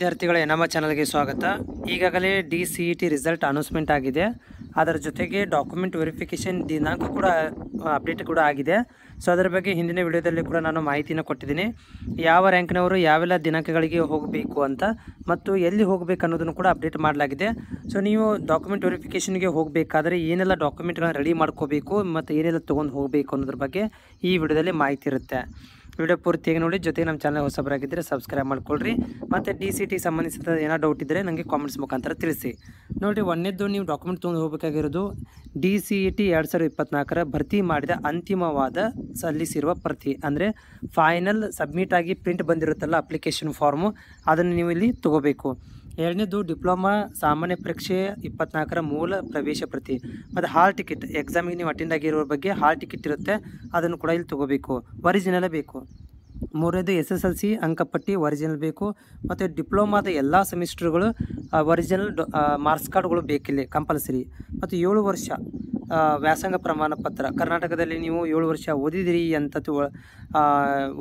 ವಿದ್ಯಾರ್ಥಿಗಳೇ, ನಮ್ಮ ಚಾನಲ್ಗೆ ಸ್ವಾಗತ. ಈಗಾಗಲೇ DCET ರಿಸಲ್ಟ್ ಅನೌನ್ಸ್ಮೆಂಟ್ ಆಗಿದೆ. ಅದರ ಜೊತೆಗೆ ಡಾಕ್ಯುಮೆಂಟ್ ವೆರಿಫಿಕೇಷನ್ ದಿನಾಂಕ ಕೂಡ ಅಪ್ಡೇಟ್ ಕೂಡ ಆಗಿದೆ. ಸೊ ಅದರ ಬಗ್ಗೆ ಹಿಂದಿನ ವಿಡಿಯೋದಲ್ಲಿ ಕೂಡ ನಾನು ಮಾಹಿತಿನ ಕೊಟ್ಟಿದ್ದೀನಿ. ಯಾವ ರ್ಯಾಂಕ್ನವರು ಯಾವೆಲ್ಲ ದಿನಾಂಕಗಳಿಗೆ ಹೋಗಬೇಕು ಅಂತ ಮತ್ತು ಎಲ್ಲಿ ಹೋಗಬೇಕು ಅನ್ನೋದನ್ನು ಕೂಡ ಅಪ್ಡೇಟ್ ಮಾಡಲಾಗಿದೆ. ಸೊ ನೀವು ಡಾಕ್ಯುಮೆಂಟ್ ವೆರಿಫಿಕೇಷನ್ಗೆ ಹೋಗಬೇಕಾದ್ರೆ ಏನೆಲ್ಲ ಡಾಕ್ಯುಮೆಂಟ್ಗಳನ್ನ ರೆಡಿ ಮಾಡ್ಕೋಬೇಕು ಮತ್ತು ಏನೆಲ್ಲ ತೊಗೊಂಡು ಹೋಗಬೇಕು ಅನ್ನೋದ್ರ ಬಗ್ಗೆ ಈ ವಿಡಿಯೋದಲ್ಲಿ ಮಾಹಿತಿ ಇರುತ್ತೆ. ವಿಡಿಯೋ ಪೂರ್ತಿಯಾಗಿ ನೋಡಿ. ಜೊತೆಗೆ ನಮ್ಮ ಚಾನಲ್ ಹೊಸಬರಾಗಿದ್ದರೆ ಸಬ್ಸ್ಕ್ರೈಬ್ ಮಾಡ್ಕೊಳ್ರಿ. ಮತ್ತು DCET ಸಂಬಂಧಿಸಿದ ಏನೋ ಡೌಟ್ ಇದ್ದರೆ ನನಗೆ ಕಾಮೆಂಟ್ಸ್ ಮುಖಾಂತರ ತಿಳಿಸಿ. ನೋಡಿ, ಒಂದನೇದು ನೀವು ಡಾಕ್ಯುಮೆಂಟ್ ತೊಗೊಂಡು ಹೋಗಬೇಕಾಗಿರೋದು DCET 2024 ಭರ್ತಿ ಮಾಡಿದ ಅಂತಿಮವಾದ ಸಲ್ಲಿಸಿರುವ ಪ್ರತಿ, ಅಂದರೆ ಫೈನಲ್ ಸಬ್ಮಿಟ್ ಆಗಿ ಪ್ರಿಂಟ್ ಬಂದಿರುತ್ತಲ್ಲ ಅಪ್ಲಿಕೇಶನ್ ಫಾರ್ಮು, ಅದನ್ನು ನೀವು ಇಲ್ಲಿ ತೊಗೋಬೇಕು. ಎರಡನೇದು ಡಿಪ್ಲೊಮಾ ಸಾಮಾನ್ಯ ಪರೀಕ್ಷೆ 24 ಮೂಲ ಪ್ರವೇಶ ಪ್ರತಿ ಮತ್ತು ಹಾಲ್ ಟಿಕೆಟ್, ಎಕ್ಸಾಮಿಗೆ ನೀವು ಅಟೆಂಡ್ ಆಗಿರೋ ಬಗ್ಗೆ ಹಾಲ್ ಟಿಕೆಟ್ ಇರುತ್ತೆ, ಅದನ್ನು ಕೂಡ ಇಲ್ಲಿ ತೊಗೋಬೇಕು. ಒರಿಜಿನಲೇ ಬೇಕು. ಮೂರನೇದು SSLC ಅಂಕಪಟ್ಟಿ ಒರಿಜಿನಲ್ ಬೇಕು. ಮತ್ತು ಡಿಪ್ಲೊಮಾದ ಎಲ್ಲ ಸೆಮಿಸ್ಟರ್ಗಳು ಒರಿಜಿನಲ್ ಮಾರ್ಕ್ಸ್ ಕಾರ್ಡ್ಗಳು ಬೇಕಿಲ್ಲಿ ಕಂಪಲ್ಸರಿ. ಮತ್ತು 7 ವರ್ಷ ವ್ಯಾಸಂಗ ಪ್ರಮಾಣ ಪತ್ರ, ಕರ್ನಾಟಕದಲ್ಲಿ ನೀವು 7 ವರ್ಷ ಓದಿದಿರಿ ಅಂತ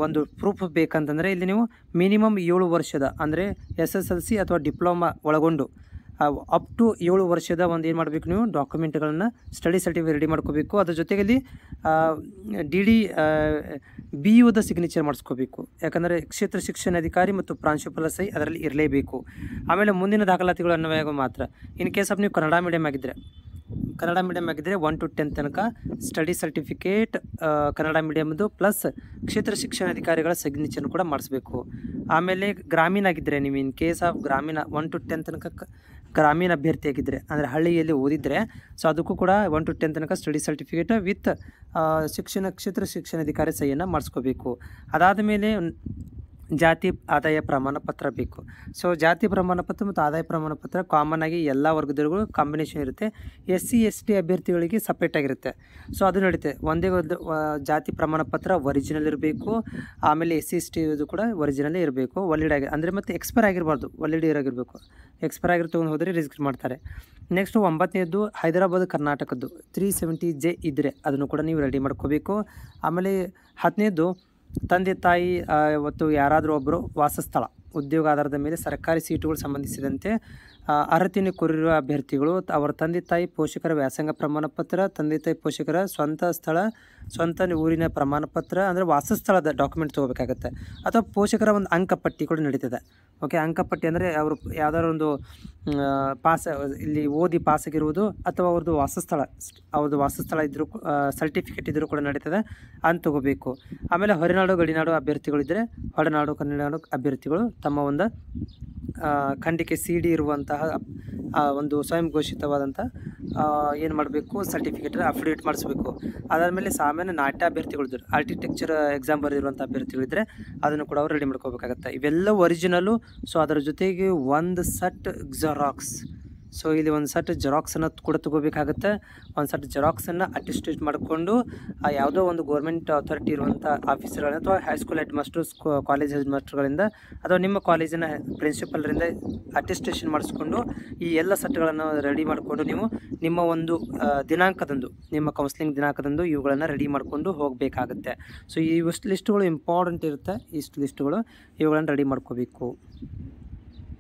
ಒಂದು ಪ್ರೂಫ್ ಬೇಕಂತಂದರೆ ಇಲ್ಲಿ ನೀವು ಮಿನಿಮಮ್ 7 ವರ್ಷದ, ಅಂದರೆ SSLC ಅಥವಾ ಡಿಪ್ಲೊಮಾ ಒಳಗೊಂಡು ಅಪ್ ಟು 7 ವರ್ಷದ ಒಂದು ಏನು ಮಾಡಬೇಕು, ನೀವು ಡಾಕ್ಯುಮೆಂಟ್ಗಳನ್ನು ಸ್ಟಡಿ ಸರ್ಟಿಫಿಕೇಟ್ ರೆಡಿ ಮಾಡ್ಕೋಬೇಕು. ಅದ್ರ ಜೊತೆಯಲ್ಲಿ DD BUದ ಸಿಗ್ನೇಚರ್ ಮಾಡಿಸ್ಕೋಬೇಕು. ಯಾಕಂದರೆ ಕ್ಷೇತ್ರ ಶಿಕ್ಷಣಾಧಿಕಾರಿ ಮತ್ತು ಪ್ರಾಂಶುಪಾಲ ಸಹಿ ಅದರಲ್ಲಿ ಇರಲೇಬೇಕು. ಆಮೇಲೆ ಮುಂದಿನ ದಾಖಲಾತಿಗಳು ಅನ್ನುವಾಗ ಮಾತ್ರ. ಇನ್ ಕೇಸ್ ಆಫ್ ನೀವು ಕನ್ನಡ ಮೀಡಿಯಮ್ ಆಗಿದ್ದರೆ 1 to 10 ತನಕ ಸ್ಟಡಿ ಸರ್ಟಿಫಿಕೇಟ್ ಕನ್ನಡ ಮೀಡಿಯಮ್ದು ಪ್ಲಸ್ ಕ್ಷೇತ್ರ ಶಿಕ್ಷಣಾಧಿಕಾರಿಗಳ ಸಿಗ್ನೇಚರ್ನು ಕೂಡ ಮಾಡಿಸ್ಬೇಕು. ಆಮೇಲೆ ಗ್ರಾಮೀಣ ಆಗಿದ್ದರೆ, ನೀವು ಇನ್ ಕೇಸ್ ಆಫ್ ಗ್ರಾಮೀಣ 1 to 10 ತನಕ ಗ್ರಾಮೀಣ ಅಭ್ಯರ್ಥಿ ಆಗಿದ್ದರೆ, ಅಂದರೆ ಹಳ್ಳಿಯಲ್ಲಿ ಓದಿದರೆ, ಸೊ ಅದಕ್ಕೂ ಕೂಡ 1 to 10 ತನಕ ಸ್ಟಡಿ ಸರ್ಟಿಫಿಕೇಟ್ ವಿತ್ ಕ್ಷೇತ್ರ ಶಿಕ್ಷಣಾಧಿಕಾರಿ ಸಹಿಯನ್ನು ಮಾಡಿಸ್ಕೋಬೇಕು. ಅದಾದ ಮೇಲೆ ಜಾತಿ ಆದಾಯ ಪ್ರಮಾಣ ಪತ್ರ ಬೇಕು. ಸೊ ಜಾತಿ ಪ್ರಮಾಣ ಪತ್ರ ಮತ್ತು ಆದಾಯ ಪ್ರಮಾಣ ಪತ್ರ ಕಾಮನ್ ಆಗಿ ಎಲ್ಲ ವರ್ಗದವರಿಗೂ ಕಾಂಬಿನೇಷನ್ ಇರುತ್ತೆ. SC ST ಅಭ್ಯರ್ಥಿಗಳಿಗೆ ಸಪ್ರೇಟ್ ಆಗಿರುತ್ತೆ. ಸೊ ಅದು ನಡೀತೆ. ಒಂದೇ ಒಂದು ಜಾತಿ ಪ್ರಮಾಣ ಪತ್ರ ಒರಿಜಿನಲ್ ಇರಬೇಕು. ಆಮೇಲೆ SC ST ಇದು ಕೂಡ ಒರಿಜಿನಲ್ಲೇ ಇರಬೇಕು. ಒಲಿಡ್ ಆಗಿ, ಅಂದರೆ ಮತ್ತೆ ಎಕ್ಸ್ಪೈರ್ ಆಗಿರಬಾರ್ದು, ಒಲಿಡ್ ಇರಾಗಿರಬೇಕು. ಎಕ್ಸ್ಪೈರ್ ಆಗಿರೋ ತೊಗೊಂಡು ಹೋದರೆ ರಿಜಿಸ್ಟರ್ ಮಾಡ್ತಾರೆ. ನೆಕ್ಸ್ಟು 9ನೇದು ಹೈದರಾಬಾದ್ ಕರ್ನಾಟಕದ್ದು 370J ಇದ್ದರೆ ಅದನ್ನು ಕೂಡ ನೀವು ರೆಡಿ ಮಾಡ್ಕೋಬೇಕು. ಆಮೇಲೆ 10ನೇದು ತಂದೆ ತಾಯಿ ಮತ್ತು ಯಾರಾದರೂ ಒಬ್ಬರು ವಾಸಸ್ಥಳ, ಉದ್ಯೋಗ ಆಧಾರದ ಮೇಲೆ ಸರ್ಕಾರಿ ಸೀಟುಗಳು ಸಂಬಂಧಿಸಿದಂತೆ ಅರ್ಹತೆಯನ್ನು ಕೋರಿರುವ ಅಭ್ಯರ್ಥಿಗಳು ಅವರ ತಂದೆ ತಾಯಿ ಪೋಷಕರ ವ್ಯಾಸಂಗ ಪ್ರಮಾಣ ಪತ್ರ, ತಂದೆ ತಾಯಿ ಪೋಷಕರ ಸ್ವಂತ ಊರಿನ ಪ್ರಮಾಣ ಪತ್ರ, ಅಂದರೆ ವಾಸಸ್ಥಳದ ಡಾಕ್ಯುಮೆಂಟ್ ತೊಗೋಬೇಕಾಗತ್ತೆ. ಅಥವಾ ಪೋಷಕರ ಒಂದು ಅಂಕಪಟ್ಟಿ ಕೂಡ ನಡೀತದೆ. ಓಕೆ, ಅಂಕಪಟ್ಟಿ ಅಂದರೆ ಅವರು ಯಾವ್ದಾದ್ರು ಒಂದು ಇಲ್ಲಿ ಓದಿ ಪಾಸಾಗಿರುವುದು, ಅಥವಾ ಅವ್ರದ್ದು ವಾಸಸ್ಥಳ ಇದ್ದರೂ ಸರ್ಟಿಫಿಕೇಟ್ ಇದ್ದರೂ ಕೂಡ ನಡೀತದೆ, ಅಂತ ತೊಗೋಬೇಕು. ಆಮೇಲೆ ಹೊರನಾಡು ಗಡಿನಾಡು ಅಭ್ಯರ್ಥಿಗಳಿದ್ದರೆ ಹೊರನಾಡು ಕನ್ನಡ ಅಭ್ಯರ್ಥಿಗಳು ತಮ್ಮ ಒಂದು ಖಂಡಿಕೆ CD ಇರುವಂತಹ ಒಂದು ಸ್ವಯಂ ಘೋಷಿತವಾದಂಥ ಏನು ಮಾಡಬೇಕು, ಸರ್ಟಿಫಿಕೇಟ್ ಅಫಿಡೇವಿಟ್ ಮಾಡಿಸ್ಬೇಕು. ಅದಾದಮೇಲೆ ಸಾಮಾನ್ಯ ನಾಟ್ಯ ಅಭ್ಯರ್ಥಿಗಳಿದ್ದರು, ಆರ್ಕಿಟೆಕ್ಚರ್ ಎಕ್ಸಾಮ್ ಬರೆದಿರುವಂಥ ಅಭ್ಯರ್ಥಿಗಳಿದ್ದರೆ ಅದನ್ನು ಕೂಡ ಅವ್ರು ರೆಡಿ ಮಾಡ್ಕೋಬೇಕಾಗತ್ತೆ. ಇವೆಲ್ಲ ಒರಿಜಿನಲು. ಸೊ ಅದರ ಜೊತೆಗೆ ಒಂದು ಸೆಟ್ ಜೆರಾಕ್ಸ್. ಸೊ ಇಲ್ಲಿ ಒಂದು ಸೆಟ್ ಜೆರಾಕ್ಸನ್ನು ಕೂಡ ತೊಗೋಬೇಕಾಗತ್ತೆ. ಒಂದು ಸೆಟ್ ಜೆರಾಕ್ಸನ್ನು ಅಟೆಸ್ಟೇಟ್ ಮಾಡಿಕೊಂಡು ಯಾವುದೋ ಒಂದು ಗೌರ್ಮೆಂಟ್ ಅಥಾರಿಟಿ ಇರುವಂಥ ಆಫೀಸರ್ಗಳಿಂದ, ಅಥವಾ high school head masters, college head ಮಾಸ್ಟರ್ಗಳಿಂದ, ಅಥವಾ ನಿಮ್ಮ ಕಾಲೇಜಿನ ಪ್ರಿನ್ಸಿಪಲ್ರಿಂದ ಅಟೆಸ್ಟೇಷನ್ ಮಾಡಿಸ್ಕೊಂಡು ಈ ಎಲ್ಲ ಸೆಟ್ಗಳನ್ನು ರೆಡಿ ಮಾಡಿಕೊಂಡು ನೀವು ನಿಮ್ಮ ಒಂದು ದಿನಾಂಕದಂದು, ನಿಮ್ಮ ಕೌನ್ಸಿಲಿಂಗ್ ದಿನಾಂಕದಂದು ಇವುಗಳನ್ನು ರೆಡಿ ಮಾಡಿಕೊಂಡು ಹೋಗಬೇಕಾಗುತ್ತೆ. ಸೊ ಈ ಲಿಸ್ಟ್ಗಳು ಇಂಪಾರ್ಟೆಂಟ್ ಇರುತ್ತೆ. ಇಷ್ಟು ಲಿಸ್ಟ್ಗಳು ಇವುಗಳನ್ನು ರೆಡಿ ಮಾಡ್ಕೋಬೇಕು.